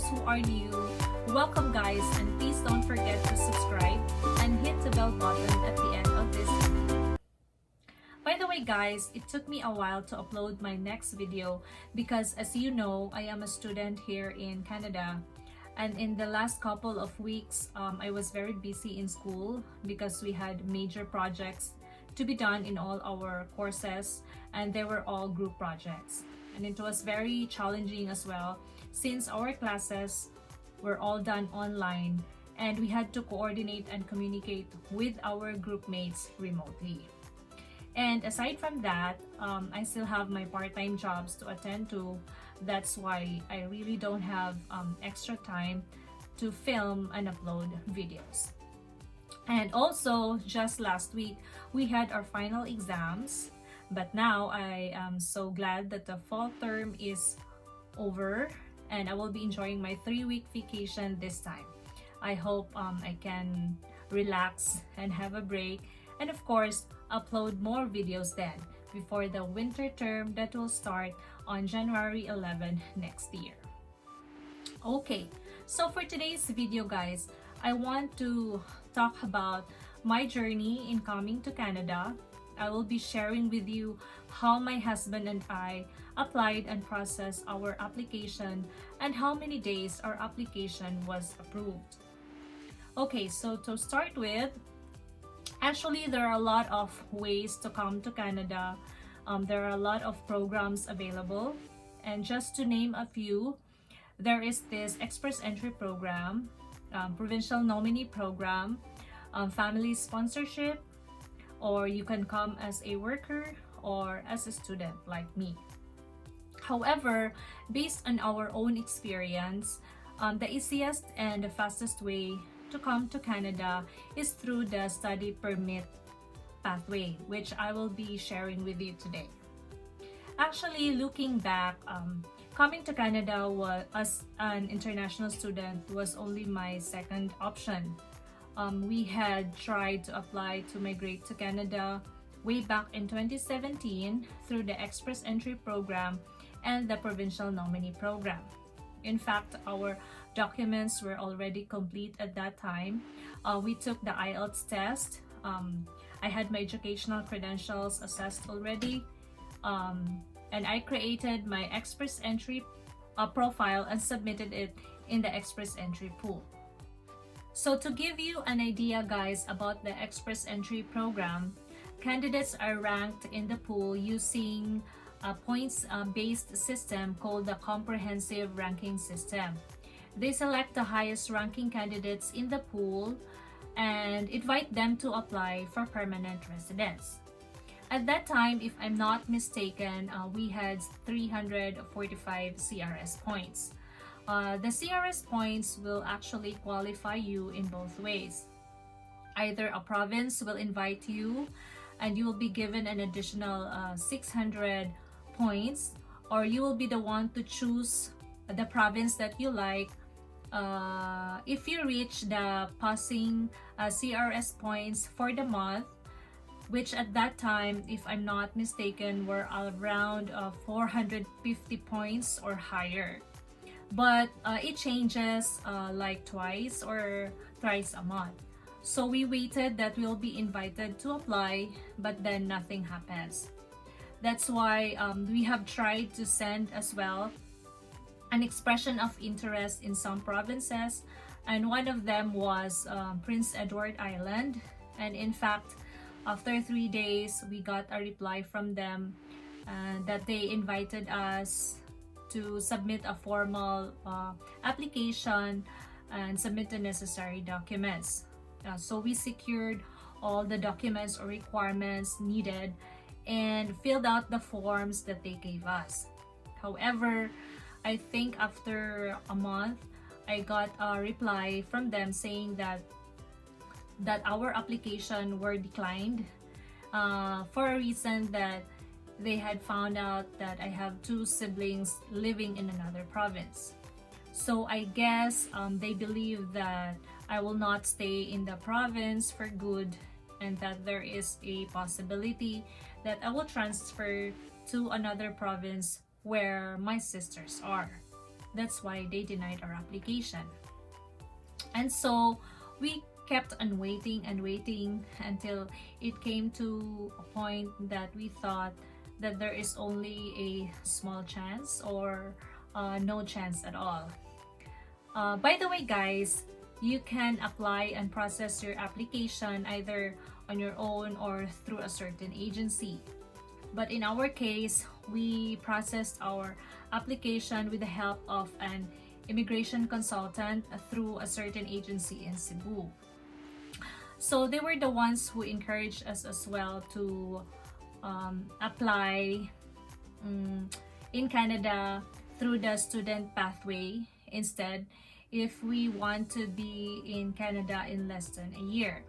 those who are new, welcome guys, and please don't forget to subscribe and hit the bell button at the end of this video. By the way guys, it took me a while to upload my next video because as you know, I am a student here in Canada. And in the last couple of weeks, I was very busy in school because we had major projects to be done in all our courses, and they were all group projects. And it was very challenging as well since our classes were all done online and we had to coordinate and communicate with our group mates remotely. And aside from that, I still have my part-time jobs to attend to. That's why I really don't have extra time to film and upload videos. And also, just last week, we had our final exams. But now I am so glad that the fall term is over and I will be enjoying my 3-week vacation this time. I hope I can relax and have a break, and of course upload more videos then before the winter term that will start on January 11 next year. Okay, so for today's video guys, I want to talk about my journey in coming to Canada. I will be sharing with you how my husband and I applied and processed our application and how many days our application was approved. Okay, so to start with, actually there are a lot of ways to come to Canada. There are a lot of programs available, and just to name a few, there is this Express Entry program, Provincial Nominee program, Family Sponsorship, or you can come as a worker or as a student like me. However, based on our own experience, the easiest and the fastest way to come to Canada is through the study permit pathway, which I will be sharing with you today. Actually, looking back, coming to Canada as an international student was only my second option. We had tried to apply to migrate to Canada way back in 2017 through the Express Entry program and the Provincial Nominee program. In fact, our documents were already complete at that time. We took the IELTS test. I had my educational credentials assessed already. And I created my Express Entry profile and submitted it in the Express Entry pool. So to give you an idea guys about the Express Entry program, candidates are ranked in the pool using a points-based system called the Comprehensive Ranking System. They select the highest ranking candidates in the pool and invite them to apply for permanent residence. At that time, if I'm not mistaken, we had 345 CRS points. The CRS points will actually qualify you in both ways. Either a province will invite you and you will be given an additional 600 points, or you will be the one to choose the province that you like. If you reach the passing CRS points for the month, which at that time, if I'm not mistaken, were around 450 points or higher. But it changes like twice or thrice a month. So we waited that we'll be invited to apply, but then nothing happens. That's why we have tried to send as well an expression of interest in some provinces, and one of them was Prince Edward Island. And in fact, after 3 days, we got a reply from them that they invited us to submit a formal application and submit the necessary documents. So we secured all the documents or requirements needed and filled out the forms that they gave us. However, I think after a month, I got a reply from them saying that our application were declined for a reason that they had found out that I have 2 siblings living in another province. So I guess they believe that I will not stay in the province for good, and that there is a possibility that I will transfer to another province where my sisters are. That's why they denied our application. And so we kept on waiting and waiting until it came to a point that we thought that there is only a small chance or no chance at all. By the way, guys, you can apply and process your application either on your own or through a certain agency. But in our case, we processed our application with the help of an immigration consultant through a certain agency in Cebu. So they were the ones who encouraged us as well to apply in Canada through the student pathway instead if we want to be in Canada in less than a year.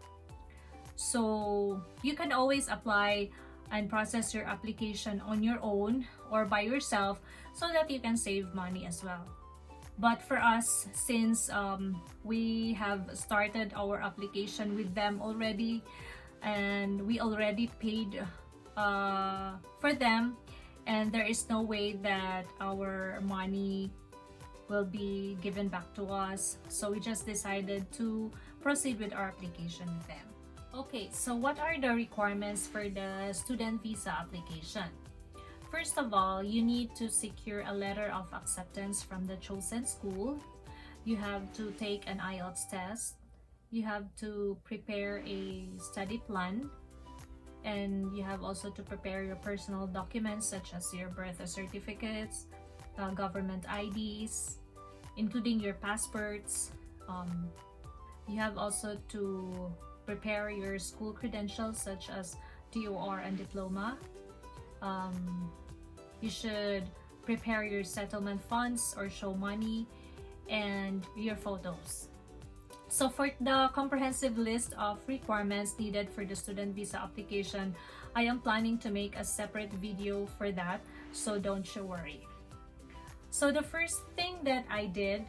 So you can always apply and process your application on your own or by yourself so that you can save money as well. But for us, since we have started our application with them already and we already paid for them, and there is no way that our money will be given back to us, so we just decided to proceed with our application with them. Okay, so what are the requirements for the student visa application? First of all, you need to secure a letter of acceptance from the chosen school. You have to take an IELTS test. You have to prepare a study plan. And you have also to prepare your personal documents such as your birth certificates, government IDs, including your passports. You have also to prepare your school credentials such as DOR and diploma. You should prepare your settlement funds or show money and your photos. So for the comprehensive list of requirements needed for the student visa application, I am planning to make a separate video for that, so don't you worry. So the first thing that I did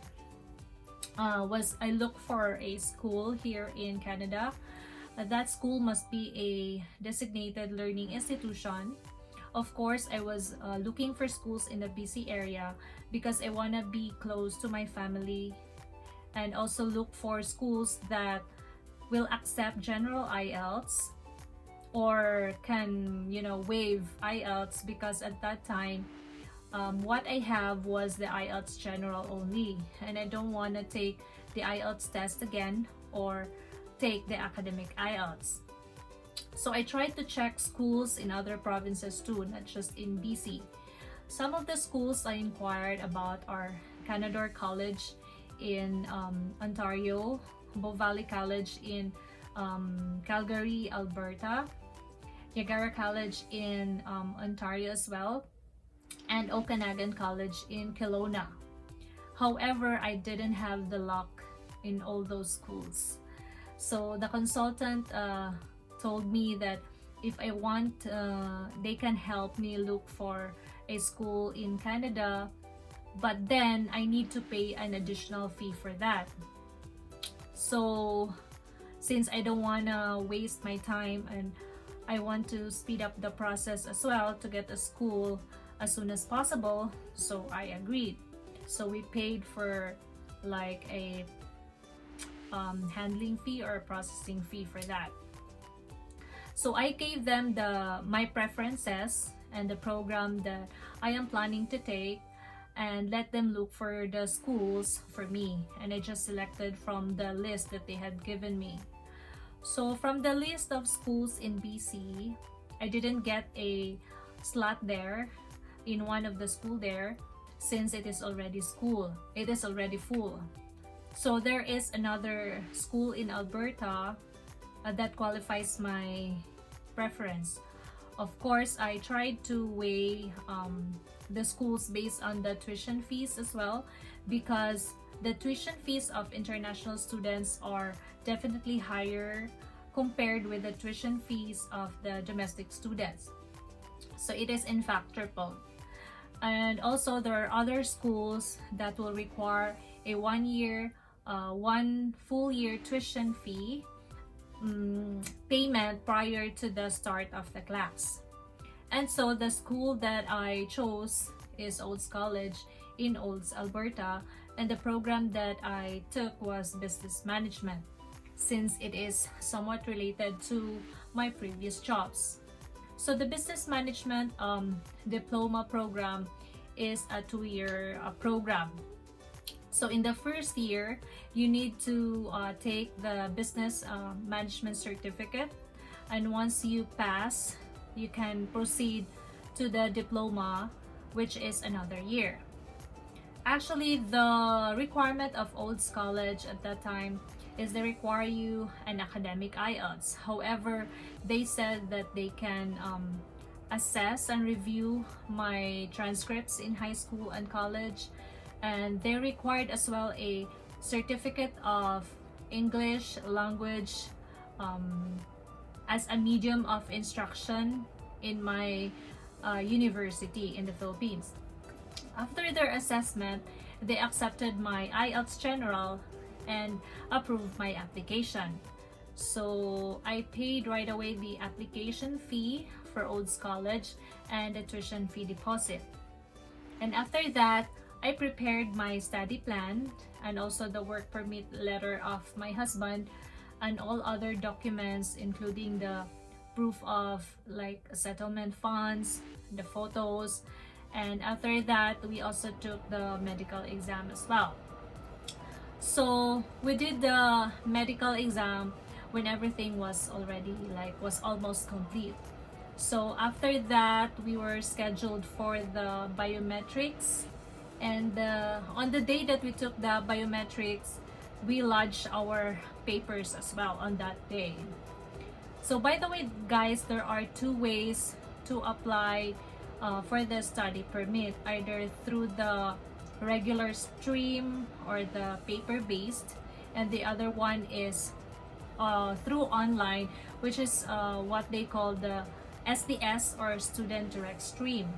was I looked for a school here in Canada. That school must be a designated learning institution. Of course, I was looking for schools in the BC area because I want to be close to my family, and also look for schools that will accept general IELTS or can, waive IELTS, because at that time what I have was the IELTS general only, and I don't want to take the IELTS test again or take the academic IELTS. So I tried to check schools in other provinces too, not just in BC. Some of the schools I inquired about are Canadore College in Ontario, Bow Valley College in Calgary, Alberta, Niagara College in Ontario as well, and Okanagan College in Kelowna. However, I didn't have the luck in all those schools. So the consultant told me that if I want, they can help me look for a school in Canada, but then I need to pay an additional fee for that. So since I don't want to waste my time and I want to speed up the process as well to get a school as soon as possible, so I agreed. So we paid for like a handling fee or a processing fee for that. So I gave them my preferences and the program that I am planning to take, and let them look for the schools for me, and I just selected from the list that they had given me. So from the list of schools in BC, I didn't get a slot there in one of the school there since it is already full. So there is another school in Alberta that qualifies my preference. Of course, I tried to weigh the schools based on the tuition fees as well, because the tuition fees of international students are definitely higher compared with the tuition fees of the domestic students. So it is in fact triple. And also there are other schools that will require a 1 year, 1 full year tuition fee payment prior to the start of the class. And so the school that I chose is Olds College in Olds, Alberta, and the program that I took was business management, since it is somewhat related to my previous jobs. So the business management diploma program is a 2-year program. So in the first year, you need to take the business management certificate, and once you pass, you can proceed to the diploma, which is another year. Actually, the requirement of Olds College at that time is they require you an academic IELTS. However, they said that they can assess and review my transcripts in high school and college, and they required as well a certificate of English language as a medium of instruction in my university in the Philippines. After their assessment, they accepted my IELTS General and approved my application. So I paid right away the application fee for Olds College and the tuition fee deposit. And after that, I prepared my study plan and also the work permit letter of my husband and all other documents, including the proof of like settlement funds, the photos, and after that we also took the medical exam as well. So we did the medical exam when everything was already was almost complete. So after that, we were scheduled for the biometrics, and on the day that we took the biometrics, we lodged our papers as well on that day. So by the way guys, there are two ways to apply for the study permit, either through the regular stream or the paper-based, and the other one is through online, which is what they call the SDS or Student Direct Stream.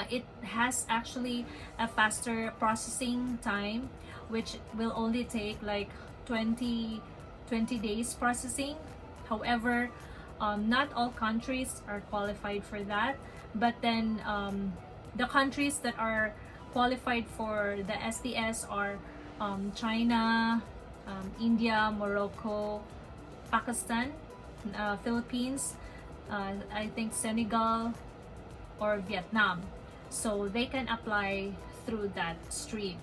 It has actually a faster processing time, which will only take like 20 days processing. However, not all countries are qualified for that, but then the countries that are qualified for the SDS are China, India, Morocco, Pakistan, Philippines, I think Senegal, or Vietnam. So they can apply through that stream.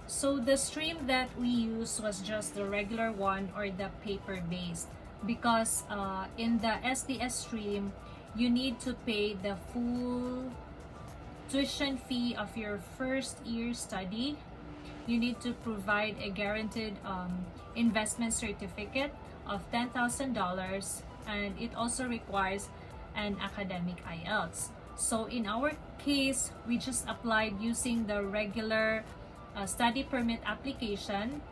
So the stream that we used was just the regular one or the paper-based, because in the SDS stream, you need to pay the full tuition fee of your first year study. You need to provide a guaranteed investment certificate of $10,000, and it also requires an academic IELTS. So in our case, we just applied using the regular study permit application,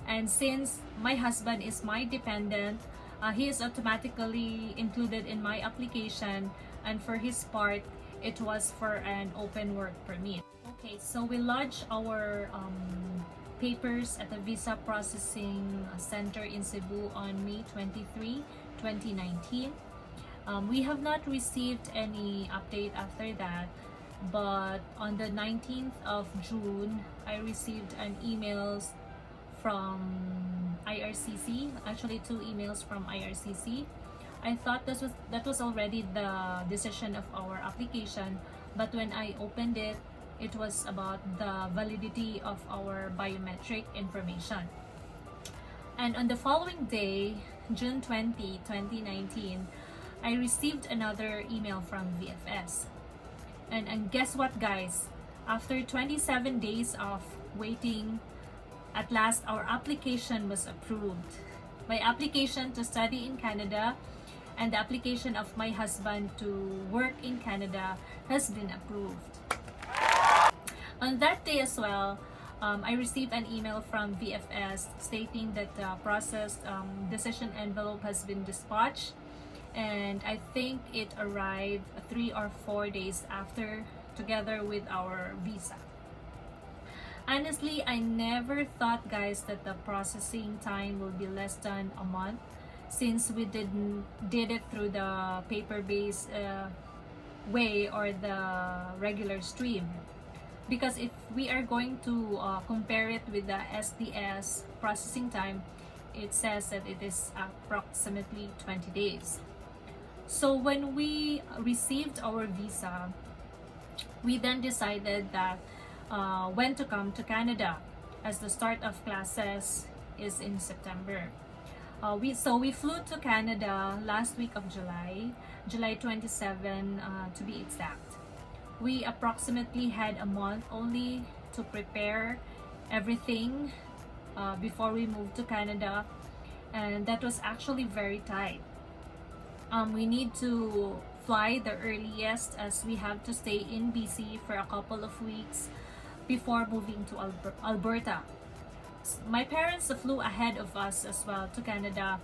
and since my husband is my dependent, he is automatically included in my application, and for his part, it was for an open work permit. Okay, so we lodged our papers at the Visa Processing Center in Cebu on May 23, 2019. We have not received any update after that, but on the 19th of June, I received an emails from IRCC, actually 2 emails from IRCC. I thought that was already the decision of our application, but when I opened it, it was about the validity of our biometric information. And on the following day, June 20, 2019, I received another email from VFS. And guess what guys? After 27 days of waiting, at last our application was approved. My application to study in Canada and the application of my husband to work in Canada has been approved. On that day as well, I received an email from VFS stating that the processed decision envelope has been dispatched, and I think it arrived 3 or 4 days after, together with our visa. Honestly, I never thought guys that the processing time will be less than a month, since we did it through the paper-based way or the regular stream. Because if we are going to compare it with the SDS processing time, it says that it is approximately 20 days. So when we received our visa, we then decided that when to come to Canada, as the start of classes is in September. We flew to Canada last week of July 27 to be exact. We approximately had a month only to prepare everything before we moved to Canada, and that was actually very tight. We need to fly the earliest, as we have to stay in BC for a couple of weeks before moving to Alberta. My parents flew ahead of us as well to Canada,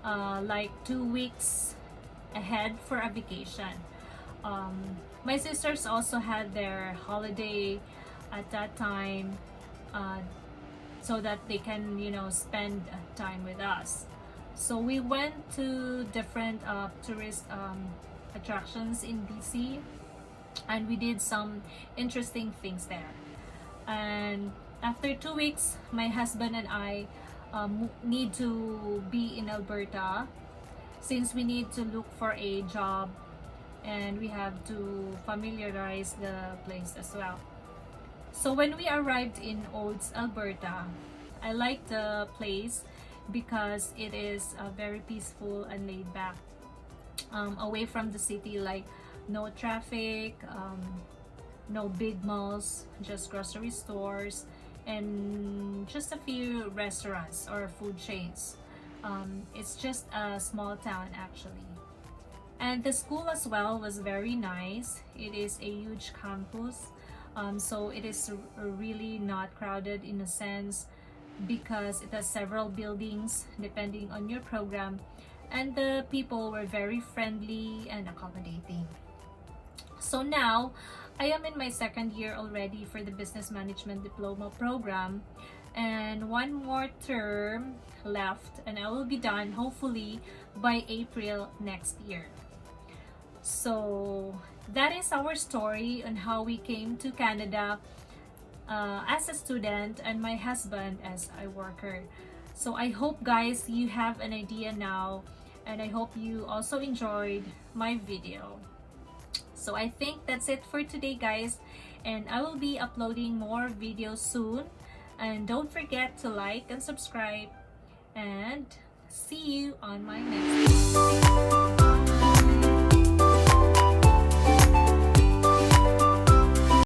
like 2 weeks ahead for a vacation. My sisters also had their holiday at that time, so that they can, spend time with us. So we went to different tourist attractions in BC, and we did some interesting things there. And after 2 weeks, my husband and I need to be in Alberta, since we need to look for a job and we have to familiarize the place as well. So when we arrived in Olds, Alberta, I like the place because it is very peaceful and laid back, away from the city, like no traffic, no big malls, just grocery stores, and just a few restaurants or food chains. It's just a small town actually. And the school as well was very nice. It is a huge campus, so it is really not crowded in a sense, because it has several buildings depending on your program, and the people were very friendly and accommodating. So now I am in my second year already for the business management diploma program, and one more term left and I will be done hopefully by April next year. So that is our story on how we came to Canada as a student, and my husband as a worker. So I hope, guys, you have an idea now, and I hope you also enjoyed my video. So I think that's it for today, guys, and I will be uploading more videos soon. And don't forget to like and subscribe, and see you on my next video.